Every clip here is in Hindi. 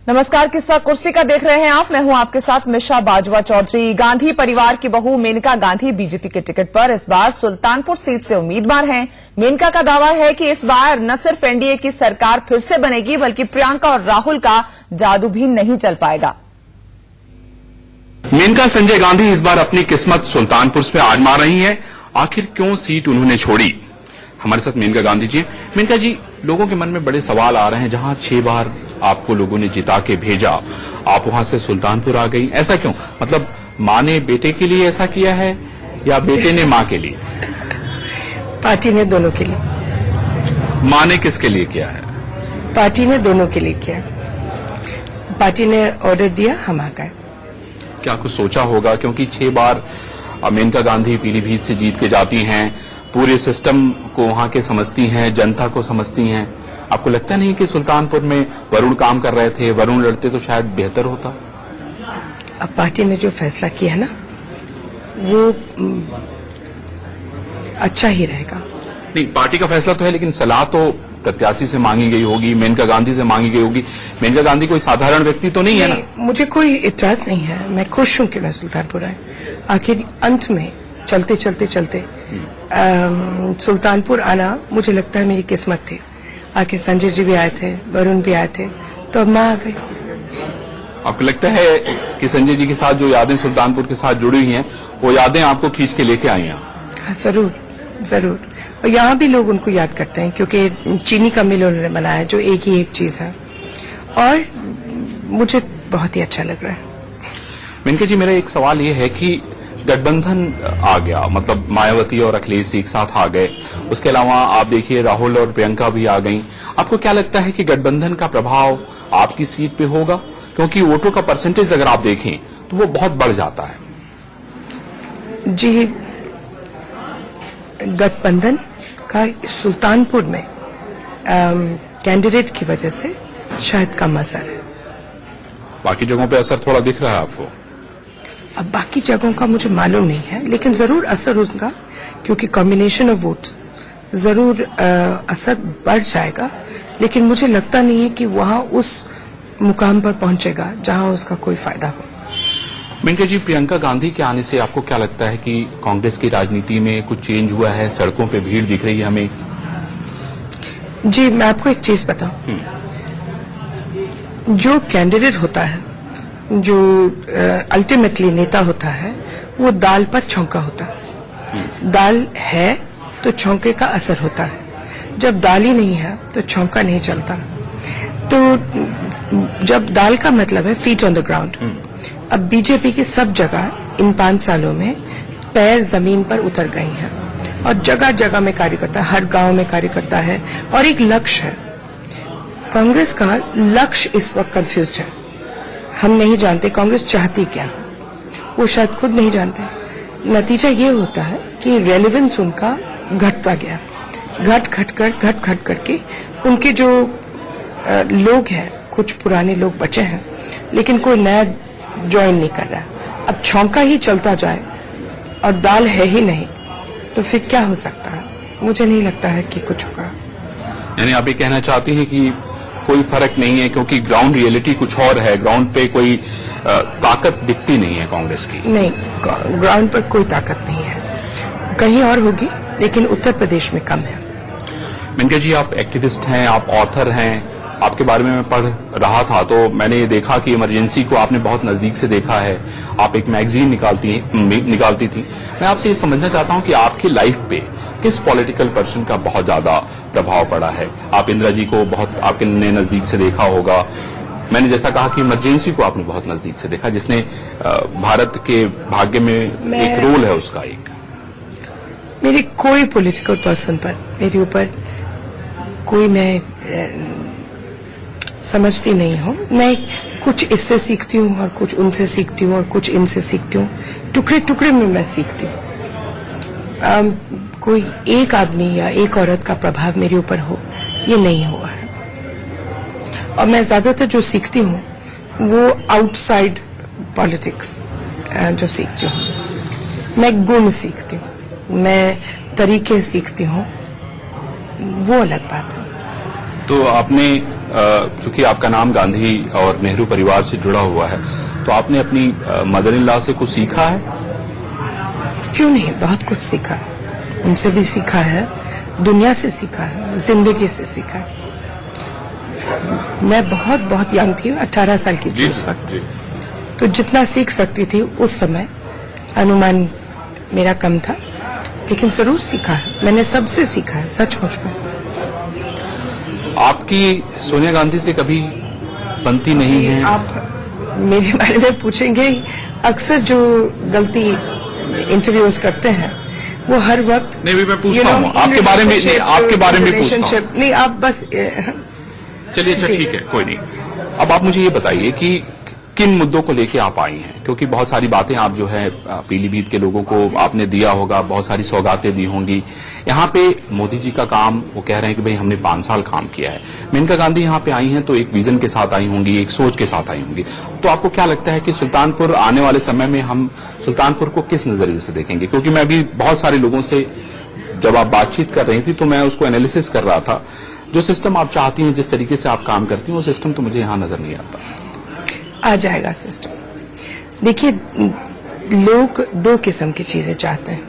नमस्कार, किस्सा कुर्सी का देख रहे हैं आप। मैं हूं आपके साथ मिशा बाजवा चौधरी। गांधी परिवार की बहू मेनका गांधी बीजेपी के टिकट पर इस बार सुल्तानपुर सीट से उम्मीदवार हैं। मेनका का दावा है कि इस बार न सिर्फ एनडीए की सरकार फिर से बनेगी, बल्कि प्रियंका और राहुल का जादू भी नहीं चल पाएगा। मेनका संजय गांधी इस बार अपनी किस्मत सुल्तानपुर पे आजमा रही हैं। आखिर क्यों सीट उन्होंने छोड़ी? हमारे साथ मेनका गांधी जी। मेनका जी, लोगों के मन में बड़े सवाल आ रहे हैं। जहां 6 बार आपको लोगों ने जिता के भेजा, आप वहां से सुल्तानपुर आ गई, ऐसा क्यों? मतलब मां ने बेटे के लिए ऐसा किया है या बेटे ने मां के लिए? पार्टी ने दोनों के लिए। मां ने किसके लिए किया है? पार्टी ने दोनों के लिए किया। पार्टी ने ऑर्डर दिया, हम आ गए। क्या कुछ सोचा होगा? क्योंकि 6 बार मेनका गांधी पीलीभीत से जीत के जाती हैं, पूरे सिस्टम को वहां के समझती हैं, जनता को समझती हैं। आपको लगता नहीं कि सुल्तानपुर में वरुण काम कर रहे थे, वरुण लड़ते तो शायद बेहतर होता? अब पार्टी ने जो फैसला किया ना, वो अच्छा ही रहेगा। नहीं, पार्टी का फैसला तो है, लेकिन सलाह तो प्रत्याशी से मांगी गई होगी, मेनका गांधी से मांगी गई होगी। मेनका गांधी कोई साधारण व्यक्ति तो नहीं है ना? मुझे कोई इतराज नहीं है। मैं खुश हूं कि मैं सुल्तानपुर आई। आखिर अंत में चलते सुल्तानपुर आना मुझे लगता है मेरी किस्मत थी। आखिर संजय जी भी आए थे, वरुण भी आए थे, तो अब मैं आ गई। आपको लगता है कि संजय जी के साथ जो यादें सुल्तानपुर के साथ जुड़ी हुई हैं, वो यादें आपको खींच के लेके आई हैं? हाँ, जरूर। और यहाँ भी लोग उनको याद करते हैं, क्योंकि चीनी का मिल उन्होंने बनाया, जो एक ही एक चीज है, और मुझे बहुत ही अच्छा लग रहा है। मेनका जी, मेरा एक सवाल ये है कि गठबंधन आ गया, मतलब मायावती और अखिलेश एक साथ आ गए। उसके अलावा आप देखिए राहुल और प्रियंका भी आ गई। आपको क्या लगता है कि गठबंधन का प्रभाव आपकी सीट पे होगा? क्योंकि वोटों का परसेंटेज अगर आप देखें तो वो बहुत बढ़ जाता है। जी, गठबंधन का सुल्तानपुर में कैंडिडेट की वजह से शायद कम असर है। बाकी जगहों पे असर थोड़ा दिख रहा है आपको? अब बाकी जगहों का मुझे मालूम नहीं है, लेकिन जरूर असर होगा, क्योंकि कॉम्बिनेशन ऑफ वोट्स जरूर असर बढ़ जाएगा। लेकिन मुझे लगता नहीं है कि वहां उस मुकाम पर पहुंचेगा जहां उसका कोई फायदा हो। मेनका जी, प्रियंका गांधी के आने से आपको क्या लगता है कि कांग्रेस की राजनीति में कुछ चेंज हुआ है? सड़कों पे भीड़ दिख रही है हमें। जी, मैं आपको एक चीज बताऊं। जो कैंडिडेट होता है, जो अल्टीमेटली नेता होता है, वो दाल पर छौंका होता है। दाल है तो छौंके का असर होता है। जब दाल ही नहीं है तो छौंका नहीं चलता। तो जब दाल का मतलब है फीट ऑन द ग्राउंड। अब बीजेपी की सब जगह इन 5 सालों में पैर जमीन पर उतर गई हैं, और जगह जगह में कार्यकर्ता, हर गांव में कार्यकर्ता है, और एक लक्ष्य है। कांग्रेस का लक्ष्य इस वक्त कंफ्यूज्ड है। हम नहीं जानते कांग्रेस चाहती क्या, वो शायद खुद नहीं जानते। नतीजा ये होता है कि रेलेवेंस उनका घटता गया, घट करके उनके जो लोग हैं, कुछ पुराने लोग बचे हैं, लेकिन कोई नया ज्वाइन नहीं कर रहा। अब छौंका ही चलता जाए और दाल है ही नहीं, तो फिर क्या हो सकता है? मुझे नहीं लगता है कि कुछ होगा। यानी आप ये कहना चाहती हैं कि कोई फर्क नहीं है, क्योंकि ग्राउंड रियलिटी कुछ और है। ग्राउंड पे कोई ताकत दिखती नहीं है कांग्रेस की? नहीं, ग्राउंड पर कोई ताकत नहीं है। कहीं और होगी, लेकिन उत्तर प्रदेश में कम है। मेनका जी, आप एक्टिविस्ट हैं, आप ऑथर हैं। आपके बारे में मैं पढ़ रहा था तो मैंने ये देखा कि इमरजेंसी को आपने बहुत नजदीक से देखा है। आप एक मैगजीन निकालती थी। मैं आपसे ये समझना चाहता हूं कि आपकी लाइफ पे किस पॉलिटिकल पर्सन का बहुत ज्यादा प्रभाव पड़ा है? आप इंदिरा जी को बहुत आपके नजदीक से देखा होगा। मैंने जैसा कहा कि इमरजेंसी को आपने बहुत नजदीक से देखा, जिसने भारत के भाग्य में एक रोल है उसका। एक मेरे कोई पॉलिटिकल पर्सन पर मेरे ऊपर कोई मैं समझती नहीं हूँ। मैं कुछ इससे सीखती हूँ और कुछ उनसे सीखती हूँ और कुछ इनसे सीखती हूँ। टुकड़े टुकड़े में मैं सीखती हूँ। कोई एक आदमी या एक औरत का प्रभाव मेरे ऊपर हो, ये नहीं हुआ है। और मैं ज्यादातर जो सीखती हूँ वो आउटसाइड पॉलिटिक्स जो सीखती हूँ। मैं गुण सीखती हूँ, मैं तरीके सीखती हूँ, वो अलग बात है। तो आपने चूंकि आपका नाम गांधी और नेहरू परिवार से जुड़ा हुआ है, तो आपने अपनी मदर इन लॉ से कुछ सीखा है? क्यों नहीं, बहुत कुछ सीखा है। उनसे भी सीखा है, दुनिया से सीखा है, जिंदगी से सीखा है। मैं बहुत बहुत यंग थी, 18 साल की थी उस वक्त, तो जितना सीख सकती थी उस समय अनुमान मेरा कम था, लेकिन जरूर सीखा है। मैंने सबसे सीखा है, सचमुच में। आपकी सोनिया गांधी से कभी बनती नहीं है? आप मेरे बारे में पूछेंगे, अक्सर जो गलती इंटरव्यूज करते हैं वो हर वक्त नहीं, मैं पूछता हूँ आपके बारे में, नहीं आपके बारे में पूछता हूँ। नहीं, आप बस चलिए, अच्छा ठीक है, कोई नहीं। अब आप मुझे ये बताइए कि किन मुद्दों को लेके आप आई हैं, क्योंकि बहुत सारी बातें आप जो है पीलीभीत के लोगों को आपने दिया होगा, बहुत सारी सौगातें दी होंगी। यहाँ पे मोदी जी का काम, वो कह रहे हैं कि भाई हमने 5 साल काम किया है। मेनका गांधी यहाँ पे आई हैं तो एक विजन के साथ आई होंगी, एक सोच के साथ आई होंगी। तो आपको क्या लगता है कि सुल्तानपुर आने वाले समय में हम सुल्तानपुर को किस नजरिए से देखेंगे? क्योंकि मैं अभी बहुत सारे लोगों से जब आप बातचीत कर रही थी तो मैं उसको एनालिसिस कर रहा था। जो सिस्टम आप चाहती हैं, जिस तरीके से आप काम करती हैं, वो सिस्टम तो मुझे यहाँ नजर नहीं आता। आ जाएगा सिस्टम। देखिए, लोग 2 किस्म की चीजें चाहते हैं।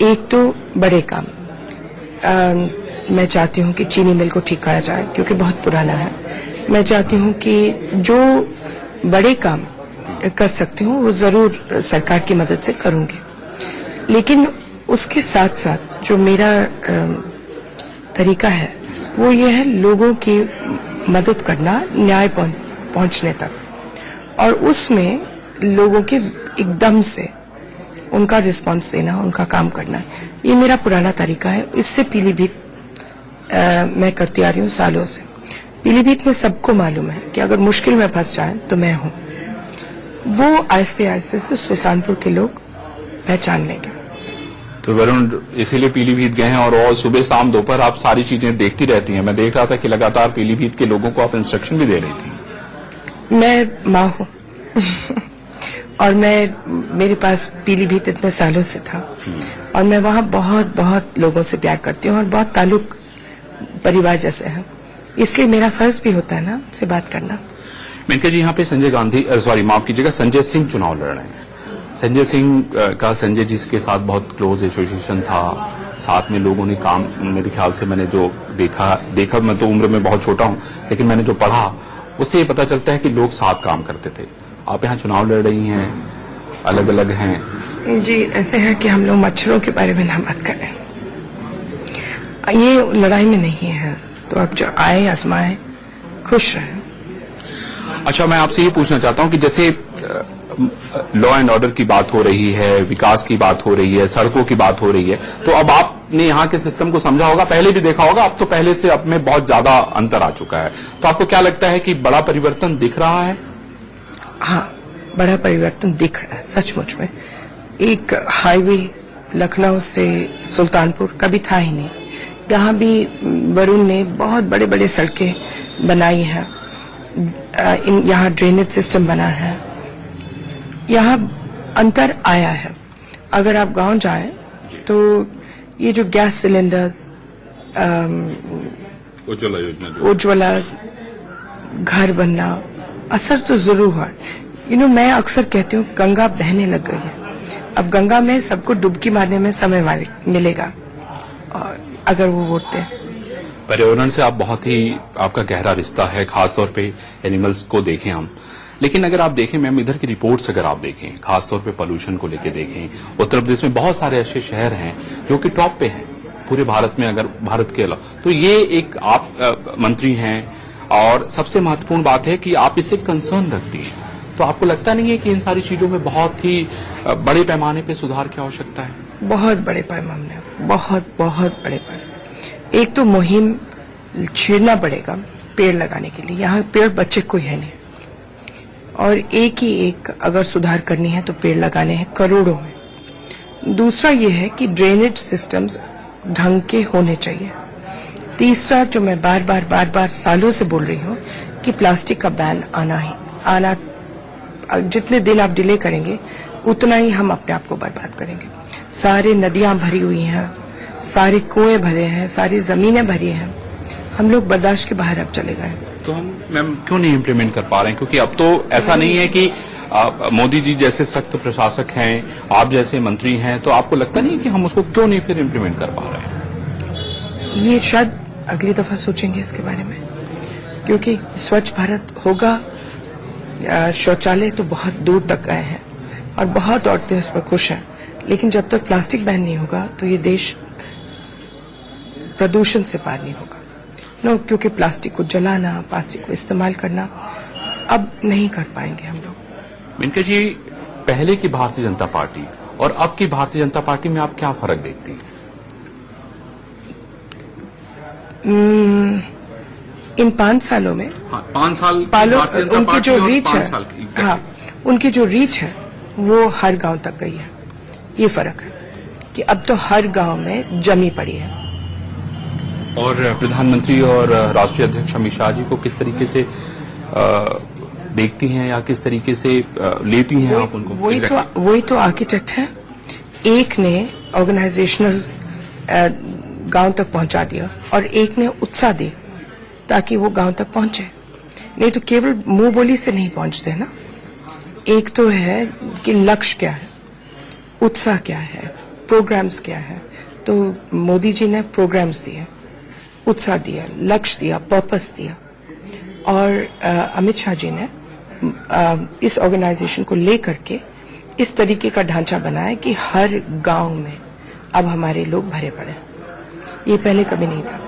एक तो बड़े काम, मैं चाहती हूँ कि चीनी मिल को ठीक करा जाए क्योंकि बहुत पुराना है। मैं चाहती हूँ कि जो बड़े काम कर सकती हूँ वो जरूर सरकार की मदद से करूंगी, लेकिन उसके साथ साथ जो मेरा तरीका है वो ये है लोगों की मदद करना न्याय पहुंचने तक, और उसमें लोगों के एकदम से उनका रिस्पांस देना, उनका काम करना। ये मेरा पुराना तरीका है। इससे पीलीभीत मैं करती आ रही हूँ सालों से। पीलीभीत में सबको मालूम है कि अगर मुश्किल में फंस जाए तो मैं हूँ। वो आहिस्ते आहिस्ते से सुल्तानपुर के लोग पहचान लेंगे। तो वरुण इसीलिए पीलीभीत गए हैं और सुबह शाम दोपहर आप सारी चीजें देखती रहती हैं। मैं देख रहा था कि लगातार पीलीभीत के लोगों को आप इंस्ट्रक्शन भी दे रही थी। मैं माँ हूँ और मेरे पास पीलीभीत इतने सालों से था और मैं वहाँ बहुत बहुत लोगों से प्यार करती हूँ और बहुत ताल्लुक परिवार जैसे हैं, इसलिए मेरा फर्ज भी होता है ना उनसे बात करना। मेनका जी, यहाँ पे माफ कीजिएगा, संजय सिंह चुनाव लड़ रहे हैं। संजय सिंह का संजय जी के साथ बहुत क्लोज एसोसिएशन था, साथ में लोगों ने काम, मेरे ख्याल से मैंने जो देखा मैं तो उम्र में बहुत छोटा हूँ, लेकिन मैंने जो पढ़ा उससे ये पता चलता है कि लोग साथ काम करते थे। आप यहाँ चुनाव लड़ रही हैं, अलग अलग हैं। जी, ऐसे है कि हम लोग मच्छरों के बारे में ना बात करें, ये लड़ाई में नहीं है, तो आप जो आए आजमाए, खुश रहें। अच्छा, मैं आपसे ये पूछना चाहता हूँ कि जैसे लॉ एंड ऑर्डर की बात हो रही है, विकास की बात हो रही है, सड़कों की बात हो रही है, तो अब आपने यहाँ के सिस्टम को समझा होगा, पहले भी देखा होगा, अब तो पहले से अब में बहुत ज्यादा अंतर आ चुका है। तो आपको क्या लगता है कि बड़ा परिवर्तन दिख रहा है? हाँ, बड़ा परिवर्तन दिख रहा है सचमुच में। एक हाईवे लखनऊ से सुल्तानपुर कभी था ही नहीं। यहाँ भी वरुण ने बहुत बड़े बड़े सड़कें बनाई हैं, यहाँ ड्रेनेज सिस्टम बना है, यहाँ अंतर आया है। अगर आप गांव जाएं तो ये जो गैस सिलेंडर्स, उज्ज्वला घर बनना, असर तो जरूर हुआ। मैं अक्सर कहती हूँ गंगा बहने लग गई है। अब गंगा में सबको डुबकी मारने में समय मिलेगा अगर वो वोट दें। पर्यावरण से आप बहुत ही, आपका गहरा रिश्ता है, खासतौर पे एनिमल्स को देखें हम। लेकिन अगर आप देखें मैम, इधर की रिपोर्ट्स अगर आप देखें, खासतौर पे पोल्यूशन को लेके देखें, उत्तर प्रदेश में बहुत सारे ऐसे शहर हैं जो कि टॉप पे हैं पूरे भारत में, अगर भारत के अलावा। तो ये एक आप मंत्री हैं और सबसे महत्वपूर्ण बात है कि आप इससे कंसर्न रखती हैं। तो आपको लगता नहीं है कि इन सारी चीजों में बहुत ही बड़े पैमाने पे सुधार की आवश्यकता है? बहुत बड़े पैमाने, बहुत बहुत बड़े पैमाने। एक तो मुहिम छेड़ना पड़ेगा पेड़ लगाने के लिए। यहाँ पेड़ बच्चे कोई है नहीं, और एक ही एक अगर सुधार करनी है तो पेड़ लगाने हैं करोड़ों में। दूसरा ये है कि ड्रेनेज सिस्टम्स ढंग के होने चाहिए। तीसरा, जो मैं बार बार सालों से बोल रही हूँ कि प्लास्टिक का बैन आना, जितने दिन आप डिले करेंगे उतना ही हम अपने आप को बर्बाद करेंगे। सारे नदियां भरी हुई हैं, सारे कुएं भरे हैं, सारी जमीनें भरी हैं, हम लोग बर्दाश्त के बाहर अब चले गए। तो हम मैम क्यों नहीं इम्प्लीमेंट कर पा रहे हैं? क्योंकि अब तो ऐसा नहीं है कि मोदी जी जैसे सख्त प्रशासक हैं, आप जैसे मंत्री हैं, तो आपको लगता नहीं कि हम उसको क्यों नहीं फिर इम्प्लीमेंट कर पा रहे हैं? ये शायद अगली दफा सोचेंगे इसके बारे में, क्योंकि स्वच्छ भारत होगा, शौचालय तो बहुत दूर तक गए हैं और बहुत औरतें उस पर खुश हैं, लेकिन जब तक प्लास्टिक बैन नहीं होगा तो ये देश प्रदूषण से पार नहीं होगा। नो, क्योंकि प्लास्टिक को जलाना, प्लास्टिक को इस्तेमाल करना अब नहीं कर पाएंगे हम लोग। मेनका जी, पहले की भारतीय जनता पार्टी और अब की भारतीय जनता पार्टी में आप क्या फर्क देखती हैं? इन 5 सालों में 5 साल उनकी जो रीच है, हाँ, उनकी जो रीच है वो हर गांव तक गई है। ये फर्क है कि अब तो हर गांव में जमी पड़ी है। और प्रधानमंत्री और राष्ट्रीय अध्यक्ष अमित शाह जी को किस तरीके से देखती हैं या किस तरीके से लेती हैं आप उनको? वही तो आर्किटेक्ट है। एक ने ऑर्गेनाइजेशनल गांव तक पहुंचा दिया और एक ने उत्साह दी ताकि वो गांव तक पहुंचे। नहीं तो केवल मुंह बोली से नहीं पहुंचते ना। एक तो है कि लक्ष्य क्या है, उत्साह क्या है, प्रोग्राम्स क्या है। तो मोदी जी ने प्रोग्राम्स दिए, उत्साह दिया, लक्ष्य दिया, पर्पस दिया, और अमित शाह जी ने इस ऑर्गेनाइजेशन को लेकर के इस तरीके का ढांचा बनाया कि हर गांव में अब हमारे लोग भरे पड़े। ये पहले कभी नहीं था।